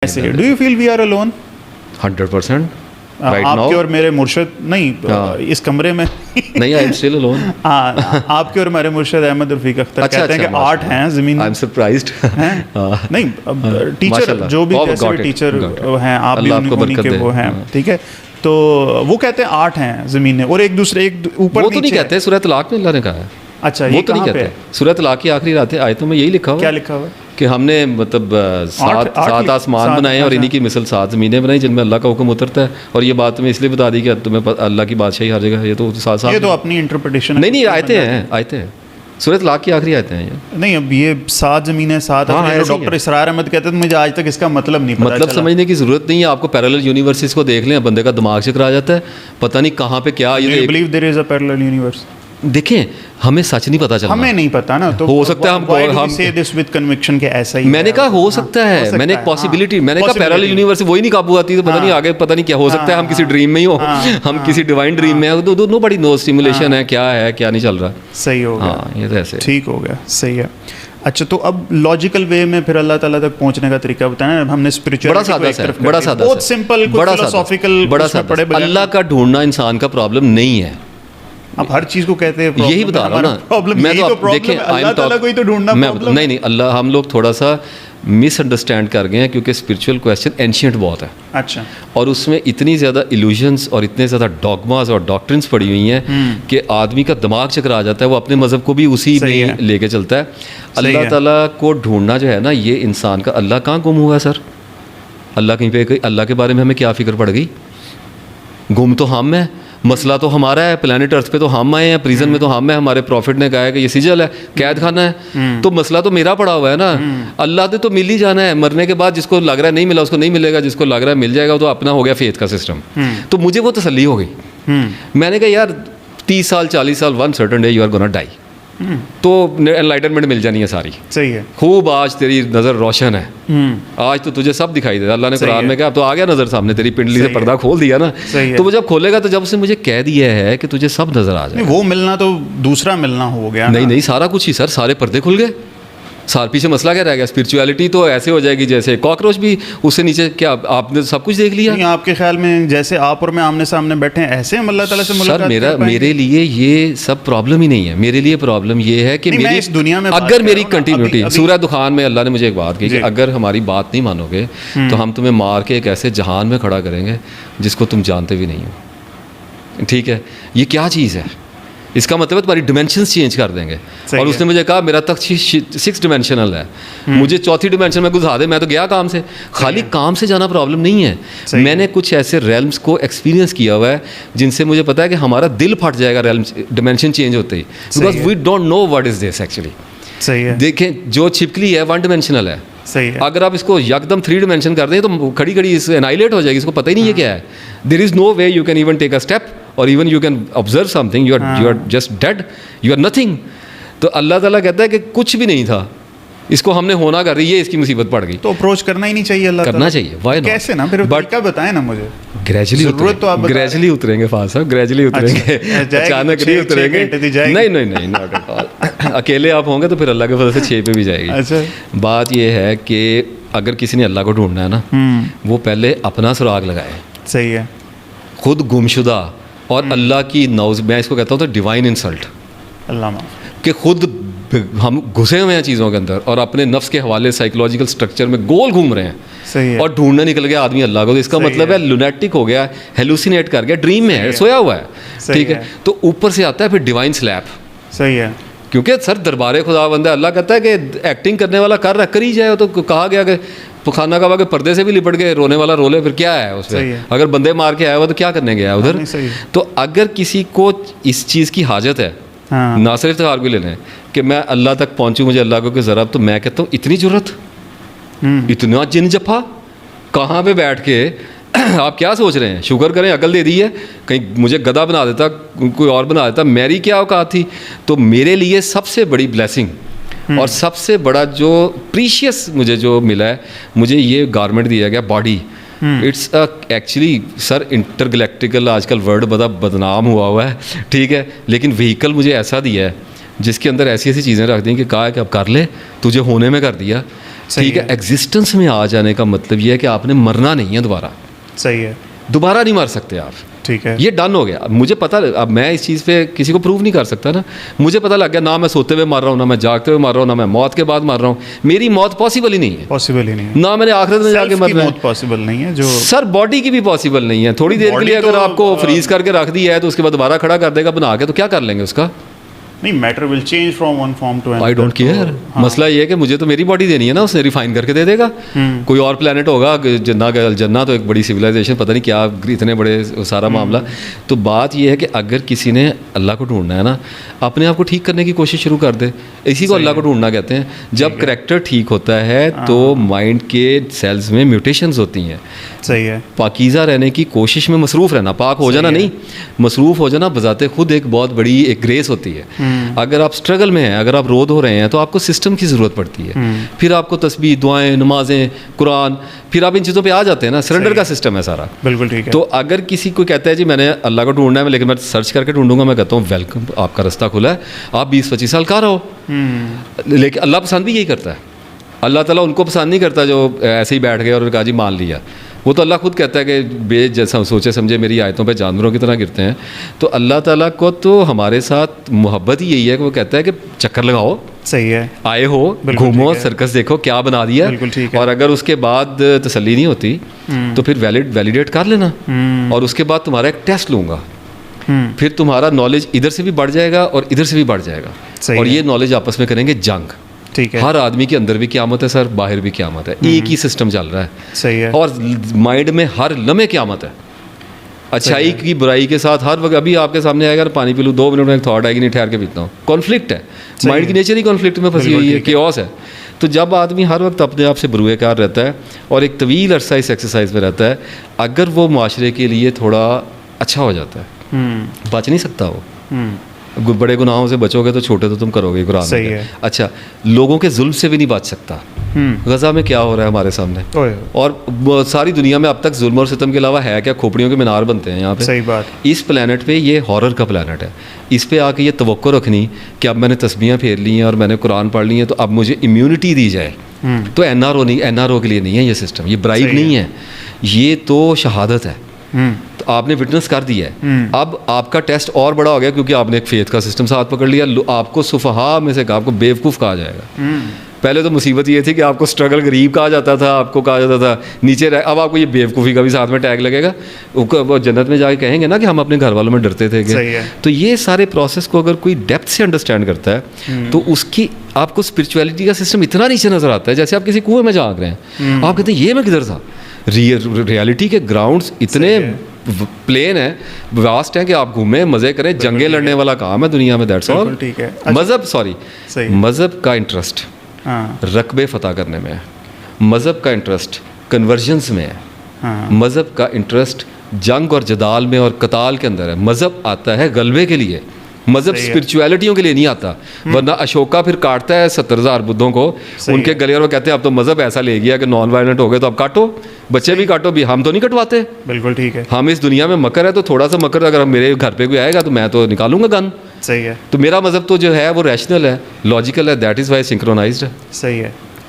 ऐसे do you feel we are alone 100% right now आपके और मेरे मुर्शद नहीं इस कमरे में नहीं, आई एम स्टिल अलोन। हाँ आपके और मेरे मुर्शद अहमद रफीक अख्तर कहते हैं कि 8 हैं ज़मीन आई एम सरप्राइज्ड। नहीं टीचर जो भी जैसे भी टीचर हैं आप भी उन्हीं के वो हैं, ठीक है। तो वो कहते हैं 8 हैं ज़मीनें और एक दूसरे एक ऊपर वो तो नहीं कहते, सूरह तलाक में अल्लाह ने कहा है। अच्छा वो तो नहीं कहते, सूरह तलाक की आखिरी आयतों में यही लिखा हुआ है। क्या लिखा हुआ है कि हमने मतलब सात आसमान बनाए और इन्हीं की मिसल 7 ज़मीनें बनाई जिनमें अल्लाह का हुक्म उतरता है। और ये बात तुम्हें इसलिए बता दी कि तुम्हें अल्लाह की बादशाही हर जगह, ये तो साथ ये तो अपनी इंटरप्रिटेशन नहीं आयते हैं सूरह तलाक की आखिरी आयतें हैं ये। नहीं अब ये 7 ज़मीनें 7 डॉक्टर इसरार अहमद कहते हैं मुझे आज तक इसका मतलब नहीं पता मतलब समझने की ज़रूरत नहीं है आपको। पैरेलल यूनिवर्सिटीज़ को देख लें, बंदे का दिमाग चकरा जाता है, पता नहीं कहाँ पे क्या। ये believe there is a parallel universe. देखें हमें सच नहीं पता चला, हमें नहीं पता ना, तो हो सकता है हम से दिस विद कन्विक्शन के ऐसा ही मैंने कहा हो सकता है, मैंने एक पॉसिबिलिटी मैंने कहा पैरेलल यूनिवर्स वही नहीं काबू आती तो पता नहीं आगे पता नहीं क्या हो सकता है। हम किसी ड्रीम में ही हो, हम किसी डिवाइन ड्रीम में है, तो नो बड़ी नो स्टिमुलेशन है क्या नहीं चल रहा। सही हो गया, हाँ ये तो ऐसे ठीक हो गया, सही है। अच्छा तो अब लॉजिकल वे में फिर अल्लाह ताला तक पहुंचने का तरीका बताया ना हमने। स्पिरिचुअलिटी बड़ा सादा बहुत सिंपल, बड़ा फिलोसॉफिकल, बड़ा सादा। अल्लाह का ढूंढना इंसान का प्रॉब्लम नहीं है। आप हर चीज को कहते हैं यही बता रहा हूँ ना प्रॉब्लम। मैं तो देखें अल्लाह ताला को ही तो ढूंढना प्रॉब्लम नहीं अल्लाह हम लोग थोड़ा सा मिसअंडरस्टैंड कर गए हैं क्योंकि स्पिरिचुअल क्वेश्चन एंशिएंट बहुत है। अच्छा। और उसमें इतनी ज़्यादा इल्यूजन्स और इतने ज़्यादा डॉगमास और डॉक्ट्रिन्स पड़ी हुई हैं कि आदमी का दिमाग चकरा जाता है, वो अपने मज़हब को भी उसी में लेके चलता है। अल्लाह ताला को ढूंढना जो है ना ये इंसान का, अल्लाह कहाँ गुम हुआ है सर? अल्लाह कहीं पे, अल्लाह के बारे में हमें क्या फ़िक्र पड़ गई? गुम तो हम है, मसला तो हमारा है, प्लेनेट अर्थ पे तो हम आए हैं, प्रिजन में तो हम है, हमारे प्रॉफिट ने कहा है कि ये सिजल है, कैद खाना है, तो मसला तो मेरा पड़ा हुआ है ना। अल्लाह ने तो मिल ही जाना है, मरने के बाद जिसको लग रहा है नहीं मिला उसको नहीं मिलेगा, जिसको लग रहा है मिल जाएगा, तो अपना हो गया फेथ का सिस्टम। तो मुझे वो तसल्ली हो गई। मैंने कहा यार 30 साल 40 साल one certain day you are gonna die, तो एनलाइटनमेंट मिल जानी है सारी। सही है, खूब आज तेरी नज़र रोशन है, आज तो तुझे सब दिखाई देता। अल्लाह ने कुरान में कहा अब तो आ गया नज़र सामने, तेरी पिंडली से पर्दा खोल दिया ना। तो वो जब खोलेगा तो जब उसने मुझे कह दिया है कि तुझे सब नज़र आ जाए, वो मिलना तो दूसरा मिलना हो गया। नहीं सारा कुछ ही सर, सारे पर्दे खुल गए। सार पीछे मसला क्या रह गया? स्पिरिचुअलिटी तो ऐसे हो जाएगी जैसे कॉकरोच भी उससे नीचे। क्या आपने सब कुछ देख लिया? नहीं, आपके ख्याल में जैसे आप और मैं आमने सामने बैठे हैं ऐसे हम अल्लाह ताला से मुलाकात सर मेरे लिए ये सब प्रॉब्लम ही नहीं है। मेरे लिए प्रॉब्लम ये है कि मेरी इस दुनिया में अगर मेरी कंटिन्यूटी, सूरह दुखान में अल्लाह ने मुझे एक बात की कि अगर हमारी बात नहीं मानोगे तो हम तुम्हें मार के एक ऐसे जहान में खड़ा करेंगे जिसको तुम जानते भी नहीं हो। ठीक है, ये क्या चीज़ है? इसका मतलब तुम्हारी डिमेंशंस चेंज कर देंगे। और उसने मुझे कहा मेरा तक 6 डिमेंशनल है, मुझे 4थी डिमेंशन में घुसा दे, मैं तो गया काम से। खाली काम से जाना प्रॉब्लम नहीं है, मैंने कुछ ऐसे रेल्म्स को एक्सपीरियंस किया हुआ है जिनसे मुझे पता है कि हमारा दिल फट जाएगा रेल्म्स डिमेंशन चेंज होते ही, because we don't know what is this actually. सही है, देखें जो छिपकली है 1 डिमेंशनल है। सही है, अगर आप इसको यकदम 3 डिमेंशन कर दें तो खड़ी खड़ी इस एनाइलेट हो जाएगी, इसको पता ही नहीं है क्या है। There is no way you can even take a step और even you can observe something, you are just dead, you are nothing. तो अल्लाह ताला कहता है कि कुछ भी नहीं था, इसको हमने होना कर रही है, इसकी मुसीबत पड़ गई। तो अप्रोच करना ही नहीं चाहिए अल्लाह करना चाहिए, वाई नॉट? कैसे ना, फिर तरीका बताएं ना मुझे। ग्रेजुअली उतरेंगे फास्ट साहब, ग्रेजुअली उतरेंगे, अचानक नहीं उतरेंगे। नहीं नॉट एट ऑल। अकेले आप होंगे तो फिर अल्लाह के फजल से 6 पे भी जाएगी। अच्छा, बात ये है कि अगर किसी ने अल्लाह को ढूंढना है ना, वो पहले अपना सुराग लगाए। सही है, खुद गुमशुदा और अल्लाह की नौज, मैं इसको कहता हूँ तो डिवाइन इंसल्ट, अल्लाह कि खुद हम घुसे हुए हैं चीज़ों के अंदर और अपने नफ्स के हवाले साइकोलॉजिकल स्ट्रक्चर में गोल घूम रहे हैं। सही है, और ढूंढने निकल गया आदमी अल्लाह को, तो इसका मतलब है लुनेटिक हो गया, हेलुसिनेट कर गया, ड्रीम में है, सोया हुआ है। ठीक है, तो ऊपर से आता है फिर डिवाइन स्लैप। सही है, क्योंकि सर दरबारे खुदा बंदा, अल्लाह कहता है कि एक्टिंग करने वाला कर रहा करी जाए। तो कहा गया कि खाना कबा के पर्दे से भी लिपट गए, रोने वाला रोले, फिर क्या है उसमें? अगर बंदे मार के आया हुआ तो क्या करने गया उधर? तो अगर किसी को इस चीज़ की हाजत है, ना सिर्फ इफ्तिखार भी ले लें कि मैं अल्लाह तक पहुंचूं, मुझे अल्लाह को ज़रा, तो मैं कहता हूँ इतनी ज़रूरत, इतना जिन जफा कहाँ पे बैठ के आप क्या सोच रहे हैं? शुक्र करें अकल दे दी है, कहीं मुझे गधा बना देता, कोई और बना देता, मेरी क्या औकात थी। तो मेरे लिए सबसे बड़ी ब्लेसिंग और सबसे बड़ा जो प्रीशियस मुझे जो मिला है, मुझे ये गारमेंट दिया गया, बॉडी। इट्स एक्चुअली सर इंटरगैलेक्टिकल आजकल वर्ड बड़ा बदनाम हुआ है, ठीक है, लेकिन व्हीकल मुझे ऐसा दिया है जिसके अंदर ऐसी ऐसी चीज़ें रख दी कि कहा है कि अब कर ले, तुझे होने में कर दिया ठीक है, एग्जिस्टेंस में आ जाने का मतलब ये है कि आपने मरना नहीं है दोबारा। सही है, दोबारा नहीं मर सकते आप। ठीक है, ये डन हो गया। मुझे पता, अब मैं इस चीज़ पे किसी को प्रूव नहीं कर सकता ना। मुझे पता लग गया, ना मैं सोते हुए मर रहा हूँ, ना मैं जागते हुए मर रहा हूँ, ना मैं मौत के बाद मर रहा हूँ। मेरी मौत पॉसिबल ही नहीं है, पॉसिबल ही नहीं है। ना मैंने आखिरत में जाके मरना है, पॉसिबल नहीं है। जो सर बॉडी की भी पॉसिबल नहीं है। थोड़ी देर के लिए अगर आपको फ्रीज करके रख दिया है तो उसके बाद दोबारा खड़ा कर देगा बना के, तो क्या कर लेंगे उसका? नहीं, matter will change from one form to another. I don't care. मसला ये है कि मुझे तो मेरी बॉडी देनी है ना, उसने रिफाइन करके दे देगा। कोई और प्लेनेट होगा, जन्ना तो एक बड़ी सिविलाइजेशन, पता नहीं क्या इतने बड़े सारा मामला। तो बात ये है कि अगर किसी ने अल्लाह को ढूंढना है ना, अपने आप को ठीक करने की कोशिश शुरू कर दे। इसी को अल्लाह को ढूंढना कहते हैं। जब करैक्टर ठीक होता है तो माइंड के सेल्स में म्यूटेशंस होती हैं। सही है, पाकीज़ा रहने की कोशिश में मसरूफ़ रहना, पाक हो जाना नहीं, मसरूफ़ हो जाना बजाते खुद एक बहुत बड़ी एक ग्रेस होती है। अगर आप स्ट्रगल में हैं, अगर आप रोध हो रहे हैं, तो आपको सिस्टम की ज़रूरत पड़ती है। फिर आपको तस्बीह, दुआएं, नमाजें, कुरान, फिर आप इन चीज़ों पे आ जाते हैं ना। सरेंडर का सिस्टम है सारा। बिल्कुल ठीक है। तो अगर किसी को कहता है जी मैंने अल्लाह को ढूंढना है, लेकिन मैं सर्च करके ढूंढूंगा, मैं कहता हूँ वेलकम, आपका रास्ता खुला है, आप 20-25 साल कहाँ रहो। लेकिन अल्लाह पसंद भी यही करता है। अल्लाह ताला उनको पसंद नहीं करता जो ऐसे ही बैठ गए और कहा जी मान लिया। वो तो अल्लाह खुद कहता है कि बेज जैसा सोचे समझे मेरी आयतों पे जानवरों की तरह गिरते हैं। तो अल्लाह ताला को तो हमारे साथ मोहब्बत ही यही है कि वो कहता है कि चक्कर लगाओ, सही है, आए हो, घूमो, सर्कस देखो क्या बना दिया। और अगर उसके बाद तसल्ली नहीं होती तो फिर वैलिडेट कर लेना, और उसके बाद तुम्हारा एक टेस्ट लूँगा। फिर तुम्हारा नॉलेज इधर से भी बढ़ जाएगा और इधर से भी बढ़ जाएगा, और ये नॉलेज आपस में करेंगे जंग। ठीक है, हर आदमी के अंदर भी क़यामत है सर, बाहर भी क़यामत है, एक ही सिस्टम चल रहा है। सही है, और माइंड में हर लम्हे क़यामत है। अच्छाई की बुराई के साथ हर वक्त, अभी आपके सामने आएगा पानी पी लूँ, 2 मिनट में एक थॉट आएगी, नहीं ठहर के पीता हूँ। कॉन्फ्लिक्ट है, माइंड की नेचर ही कॉन्फ्लिक्ट में फंसी हुई है, केओस है। तो जब आदमी हर वक्त अपने आप से बुरुएकार रहता है और एक तवील अरसा इस एक्सरसाइज में रहता है, अगर वो माशरे के लिए थोड़ा अच्छा हो जाता है, बच नहीं सकता वो। बड़े गुनाहों से बचोगे तो छोटे तो तुम करोगे, कुरान सही है। अच्छा, लोगों के जुल्म से भी नहीं बच सकता। गज़ा में क्या हो रहा है हमारे सामने, और सारी दुनिया में अब तक जुल्म और सितम के अलावा है क्या? खोपड़ियों के मीनार बनते हैं यहाँ पे। सही बात। इस प्लेनेट पे ये हॉरर का प्लेनेट है। इस पे आके ये तवक्को रखनी कि अब मैंने तस्बीहें फेर ली हैं और मैंने कुरान पढ़ ली है, तो अब मुझे इम्यूनिटी दी जाए। तो NRO के लिए नहीं है ये सिस्टम, ये ब्राइब नहीं है, ये तो शहादत है। तो आपने विटनेस कर दिया है। अब आपका टेस्ट और बड़ा हो गया क्योंकि आपने एक फेथ का सिस्टम साथ पकड़ लिया। आपको सुफहा में से आपको बेवकूफ़ कहा जाएगा। पहले तो मुसीबत ये थी कि आपको स्ट्रगल गरीब कहा जाता था, आपको कहा जाता था नीचे रह, अब आपको ये बेवकूफ़ी का भी साथ में टैग लगेगा। वो जन्नत में जाके कहेंगे ना कि हम अपने घर वालों में डरते थे कि। तो ये सारे प्रोसेस को अगर कोई डेप्थ से अंडरस्टैंड करता है तो उसकी आपको स्पिरिचुअलिटी का सिस्टम इतना नीचे नज़र आता है। जैसे आप किसी कुएं में झांक रहे हैं, आप कहते हैं ये मैं किधर था। रियलिटी के ग्राउंड्स इतने प्लेन है, वास्ट है कि आप घूमें, मज़े करें। जंगे लड़ने वाला काम है दुनिया में, दैट्स ऑल। ठीक है। मज़हब का इंटरेस्ट रकबे फतह करने में है, मज़हब का इंटरेस्ट कन्वर्जन्स में है, मज़हब का इंटरेस्ट जंग और जदाल में और कताल के अंदर है। मज़हब आता है गलबे के लिए, मज़हब स्पिरिचुअलिटियों के लिए नहीं आता। वरना अशोका फिर काटता है 70,000 बुद्धों को उनके गले, और वो कहते हैं अब तो मज़हब ऐसा ले गया कि नॉन वायलेंट हो गए तो अब काटो, बच्चे भी काटो भी, हम तो नहीं कटवाते। बिल्कुल ठीक है। हम इस दुनिया में मकर है तो थोड़ा सा मकर अगर मेरे घर पे कोई आएगा तो मैं तो निकालूंगा गन। सही है। तो मेरा मज़हब तो जो है वो रैशनल है, लॉजिकल है, दैट इज़ वाई सिंक्रोनाइज्ड है। सही है।